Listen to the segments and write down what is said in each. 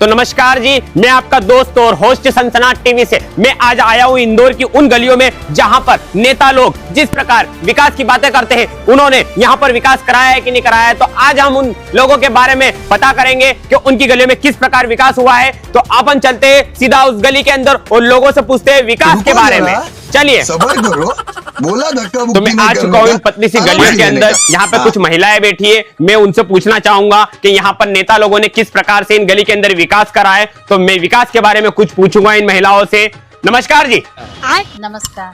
तो नमस्कार जी, मैं आपका दोस्त और होस्ट सनसनाट टीवी से मैं आज आया हूँ इंदौर की उन गलियों में जहां पर नेता लोग जिस प्रकार विकास की बातें करते हैं, उन्होंने यहां पर विकास कराया है कि नहीं कराया है। तो आज हम उन लोगों के बारे में पता करेंगे कि उनकी गलियों में किस प्रकार विकास हुआ है। तो अपन चलते हैं सीधा उस गली के अंदर और लोगों से पूछते हैं विकास के बारे में। चलिए, सबर करो, बोला धक्का तो मैं आ चुका हूँ इन पतली सी गलियों के अंदर। यहाँ पे कुछ महिलाएं बैठी है, मैं उनसे पूछना चाहूंगा कि यहाँ पर नेता लोगों ने किस प्रकार से इन गली के अंदर विकास करा है। तो मैं विकास के बारे में कुछ पूछूंगा इन महिलाओं से। नमस्कार जी। नमस्कार।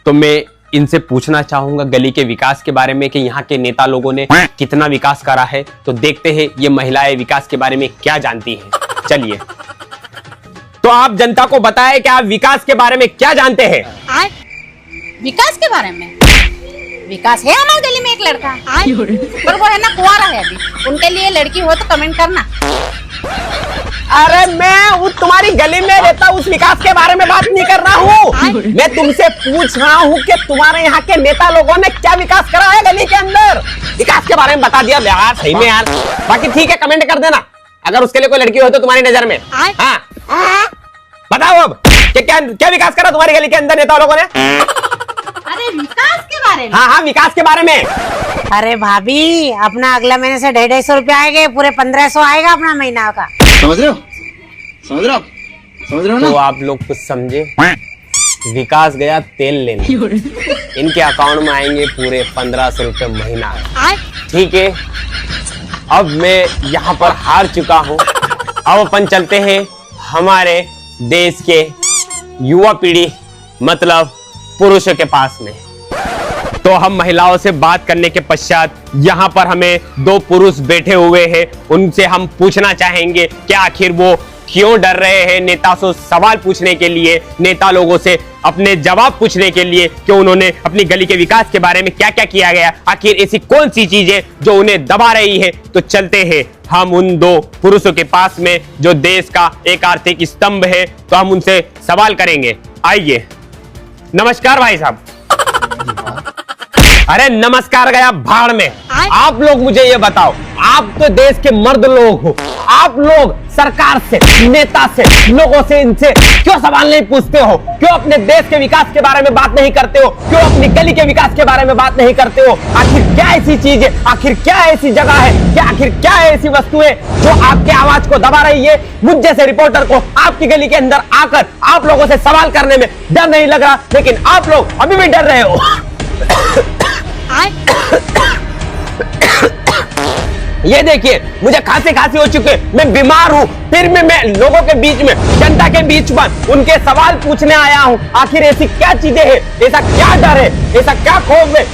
तो मैं इनसे पूछना चाहूंगा गली के विकास के बारे में कि यहाँ के नेता लोगों ने कितना विकास करा है। तो देखते हैं ये महिलाएं विकास के बारे में क्या जानती हैं। चलिए, तो आप जनता को बताएं कि आप विकास के बारे में क्या जानते हैं। विकास के बारे में विकास है हमारे गली में एक लड़का पर वो है ना कुंवारा है अभी। उनके लिए लड़की हो तो कमेंट करना। अरे मैं तुम्हारी गली में रहता उस विकास के बारे में बात नहीं कर रहा हूँ। मैं तुमसे पूछ रहा हूँ कि तुम्हारे यहाँ के नेता लोगों ने क्या विकास करा है गली के अंदर। विकास के बारे में बता दिया यार, सही में यार। बाकी ठीक है, कमेंट कर देना अगर उसके लिए कोई लड़की हो तो तुम्हारी नजर में। हाँ, बताओ अब कि क्या क्या विकास करा तुम्हारी गली के अंदर नेता लोगों ने। अरे विकास के बारे में? हाँ, विकास के बारे में। अरे भाभी, अपना अगला महीने से 250 रुपया आएंगे, पूरे 1500 आएगा अपना महीना का। समझ रहे हो, समझ रहे हो, समझ रहे हो ना। तो आप लोग कुछ समझे। विकास गया तेल लेने, इनके अकाउंट में आएंगे पूरे 1500 रुपए महीना। ठीक है, अब मैं यहाँ पर हार चुका हूँ। अब अपन चलते हैं हमारे देश के युवा पीढ़ी मतलब पुरुषों के पास में। तो हम महिलाओं से बात करने के पश्चात यहाँ पर हमें दो पुरुष बैठे हुए हैं। उनसे हम पूछना चाहेंगे कि आखिर वो क्यों डर रहे हैं नेता से सवाल पूछने के लिए, नेता लोगों से अपने जवाब पूछने के लिए कि उन्होंने अपनी गली के विकास के बारे में क्या क्या किया गया। आखिर ऐसी कौन सी चीजें जो उन्हें दबा रही है। तो चलते हैं हम उन दो पुरुषों के पास में जो देश का एक आर्थिक स्तंभ है। तो हम उनसे सवाल करेंगे। आइए। नमस्कार भाई साहब। अरे नमस्कार गया भाड़ में। आप लोग मुझे ये बताओ, आप तो देश के मर्द लोग हो, आप लोग सरकार से, नेता से, लोगों से इनसे क्यों सवाल नहीं पूछते हो? क्यों अपने देश के विकास के बारे में बात नहीं करते हो? क्यों अपनी गली के विकास के बारे में बात नहीं करते हो? आखिर क्या ऐसी चीज है, आखिर क्या ऐसी जगह है, क्या आखिर क्या ऐसी वस्तु है जो आपके आवाज को दबा रही है? मुझ जैसे रिपोर्टर को आपकी गली के अंदर आकर आप लोगों से सवाल करने में डर नहीं लग रहा, लेकिन आप लोग अभी भी डर रहे हो। ये देखिए, मुझे खांसी हो चुकी है, मैं बीमार हूँ, फिर भी मैं लोगों के बीच में, जनता के बीच में उनके सवाल पूछने आया हूँ। आखिर ऐसी क्या चीजें हैं, ऐसा क्या डर है, ऐसा क्या खौफ है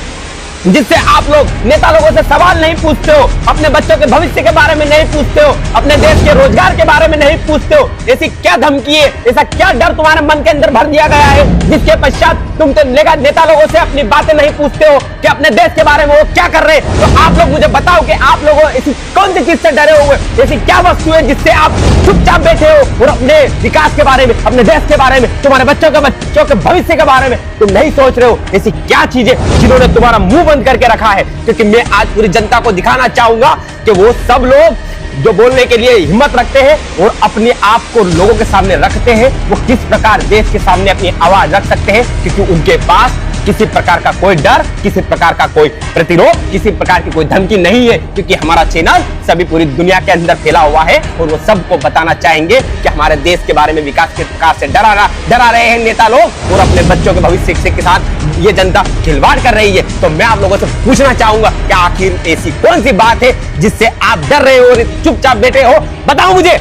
जिससे आप लोग नेता लोगों से सवाल नहीं पूछते हो, अपने बच्चों के भविष्य के बारे में नहीं पूछते हो, अपने देश के रोजगार के बारे में नहीं पूछते हो। ऐसी क्या धमकी है, ऐसा क्या डर तुम्हारे मन के अंदर भर दिया गया है जिसके पश्चात तुम तो नेता लोगों से अपनी बातें नहीं पूछते हो कि अपने देश के बारे में वो क्या कर रहे हैं। तो आप लोग मुझे बताओ कि आप लोग ऐसी कौन सी चीज से डरे हुए, ऐसी क्या वस्तु है जिससे आप चुपचाप बैठे हो और अपने विकास के बारे में, अपने देश के बारे में, तुम्हारे बच्चों के भविष्य के बारे में तुम नहीं सोच रहे हो। ऐसी क्या चीजें जिन्होंने तुम्हारा मुंह बंद करके रखा है? क्योंकि मैं आज पूरी जनता को दिखाना चाहूंगा कि वो सब लोग जो बोलने के लिए हिम्मत रखते हैं और अपने आप को लोगों के सामने रखते हैं, वो किस प्रकार देश के सामने अपनी आवाज रख सकते हैं। क्योंकि उनके पास किसी प्रकार का कोई डर, किसी प्रकार का कोई प्रतिरोध, किसी प्रकार की कोई धमकी नहीं है। क्योंकि हमारा चैनल सभी पूरी दुनिया के अंदर फैला हुआ है और वो सबको बताना चाहेंगे कि हमारे देश के बारे में विकास के प्रकार से डरा रहे हैं नेता लोग और अपने बच्चों के भविष्य के साथ ये जनता खिलवाड़ कर रही है। तो मैं आप लोगों से पूछना चाहूंगा कि आखिर ऐसी कौन सी बात है जिससे आप डर रहे हो और चुपचाप बैठे हो? बताओ मुझे,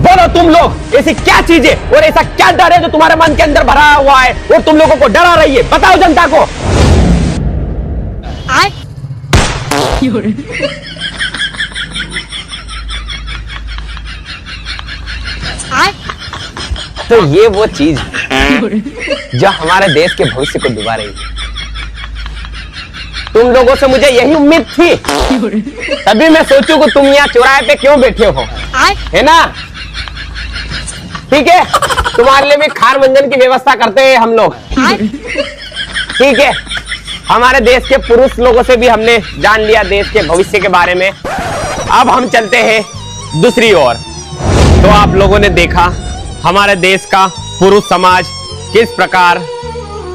बोलो तुम लोग, ऐसी क्या चीजें और ऐसा क्या डर है जो तुम्हारे मन के अंदर भरा हुआ है और तुम लोगों को डरा रही है? बताओ जनता को। तो ये वो चीज है जो हमारे देश के भविष्य को डुबा रही है। तुम लोगों से मुझे यही उम्मीद थी, तभी मैं सोचूं कि तुम यहाँ चौराहे पे क्यों बैठे हो, है ना? ठीक है, तुम्हारे लिए भी खार मंजन की व्यवस्था करते हैं हम लोग। ठीक है, हमारे देश के पुरुष लोगों से भी हमने जान लिया देश के भविष्य के बारे में। अब हम चलते हैं दूसरी ओर। तो आप लोगों ने देखा हमारे देश का पुरुष समाज किस प्रकार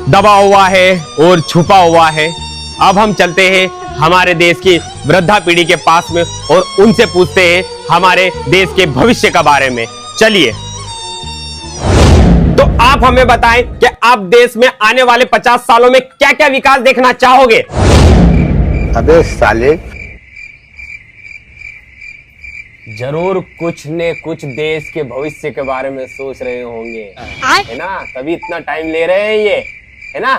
दबा हुआ है और छुपा हुआ है। अब हम चलते हैं हमारे देश की वृद्धा पीढ़ी के पास में और उनसे पूछते हैं हमारे देश के भविष्य के बारे में। चलिए, तो आप हमें बताएं कि आप देश में आने वाले 50 सालों में क्या क्या विकास देखना चाहोगे। अबे साले, जरूर कुछ ने कुछ देश के भविष्य के बारे में सोच रहे होंगे, है ना, तभी इतना टाइम ले रहे हैं ये, है ना।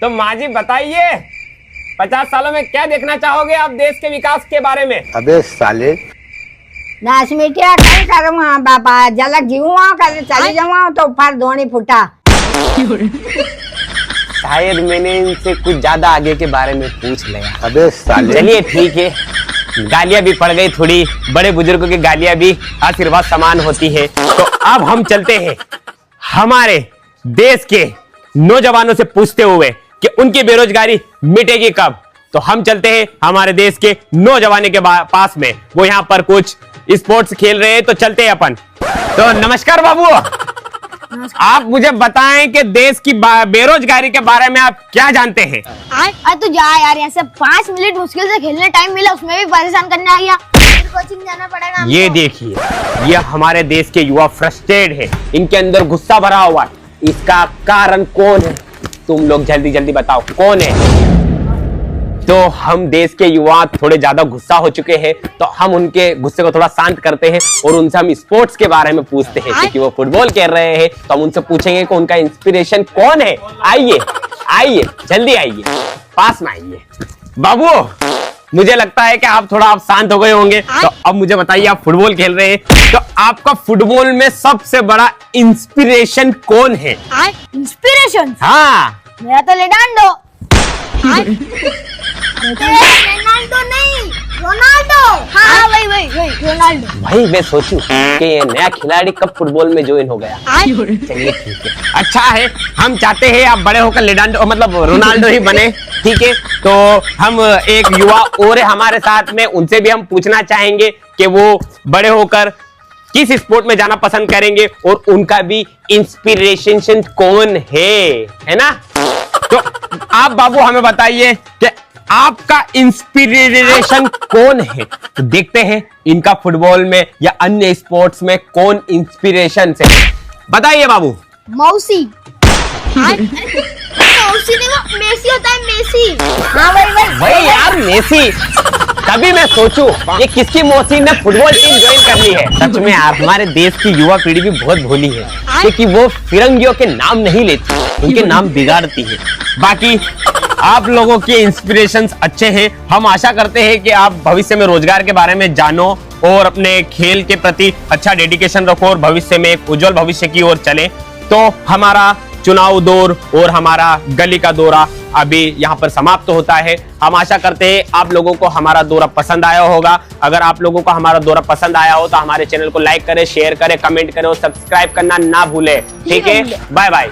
तो माँ जी बताइए, 50 सालों में क्या देखना चाहोगे आप देश के विकास के बारे में। अबे साले, 10 मिनट कहीं करूँगा बापा, झलक जीऊँगा कल चली जाऊँगा तो फिर धोनी फुटा। शायद मैंने इनसे कुछ ज्यादा आगे के बारे में पूछ लिया। अबे साले, चलिए ठीक है, गालियां भी पड़ गई थोड़ी, बड़े बुजुर्गों की गालियां भी आशीर्वाद समान होती है। तो अब हम चलते हैं हमारे देश के नौजवानों से पूछते हुए कि उनकी बेरोजगारी मिटेगी कब। तो हम चलते हैं हमारे देश के नौजवानों के पास में, वो यहाँ पर कुछ स्पोर्ट्स खेल रहे हैं। तो चलते हैं अपन। तो नमस्कार बाबू, आप मुझे बताएं कि देश की बेरोजगारी के बारे में आप क्या जानते हैं। अरे तू जा यार, यहाँ से 5 मिनट मुश्किल से खेलने टाइम मिला, उसमें भी परेशान करने आ गया। कोचिंग जाना पड़ेगा हमको। ये देखिए, ये हमारे देश के युवा फ्रस्ट्रेटेड है, इनके अंदर गुस्सा भरा हुआ है। इसका कारण कौन है, तुम लोग जल्दी जल्दी बताओ कौन है। तो हम देश के युवा थोड़े ज्यादा गुस्सा हो चुके हैं, तो हम उनके गुस्से को थोड़ा शांत करते हैं और उनसे हम स्पोर्ट्स के बारे में पूछते हैं। क्योंकि वो फुटबॉल खेल रहे हैं तो हम उनसे पूछेंगे कि उनका इंस्पिरेशन कौन है। आइए आइए, जल्दी आइए, पास में आइए। बाबू, मुझे लगता है कि आप शांत हो गए होंगे। तो अब मुझे बताइए, आप फुटबॉल खेल रहे हैं, तो आपका फुटबॉल में सबसे बड़ा इंस्पिरेशन कौन है। इंस्पिरेशन? हाँ, मेरा तो लेडांडो। रोनाल्डो नहीं, रोनाल्डो। हाँ वही रोनाल्डो। भाई मैं सोचूं कि ये नया खिलाड़ी कब फुटबॉल में ज्वाइन हो गया। चलिए ठीक है, अच्छा है, हम चाहते हैं आप बड़े होकर लेडांडो मतलब रोनाल्डो ही बने। ठीक है, तो हम एक युवा और है हमारे साथ में, उनसे भी हम पूछना चाहेंगे कि वो बड़े होकर किस स्पोर्ट में जाना पसंद करेंगे और उनका भी इंस्पिरेशन कौन है ना। तो आप बाबू हमें बताइए कि आपका इंस्पिरेशन कौन है। तो देखते हैं इनका फुटबॉल में या अन्य स्पोर्ट्स में कौन इंस्पिरेशन से। बताइए बाबू। मौसी। मौसी नहीं, वो मेसी होता है, मेसी। हाँ वही यार, मेसी। तभी मैं सोचूं ये किसकी मौसी ने फुटबॉल टीम ज्वाइन कर ली है। सच में यार, हमारे देश की युवा पीढ़ी भी बहुत भोली है, क्योंकि वो फिरंगियों के नाम नहीं लेती, उनके नाम बिगाड़ती है। बाकी आप लोगों के इंस्पिरेशंस अच्छे हैं, हम आशा करते हैं कि आप भविष्य में रोजगार के बारे में जानो और अपने खेल के प्रति अच्छा डेडिकेशन रखो और भविष्य में एक उज्जवल भविष्य की ओर चले। तो हमारा चुनाव दौर और हमारा गली का दौरा अभी यहाँ पर समाप्त होता है। हम आशा करते हैं आप लोगों को हमारा दौरा पसंद आया होगा। अगर आप लोगों को हमारा दौरा पसंद आया हो तो हमारे चैनल को लाइक करें, शेयर करें, कमेंट करें और सब्सक्राइब करना ना भूलें। ठीक है, बाय बाय।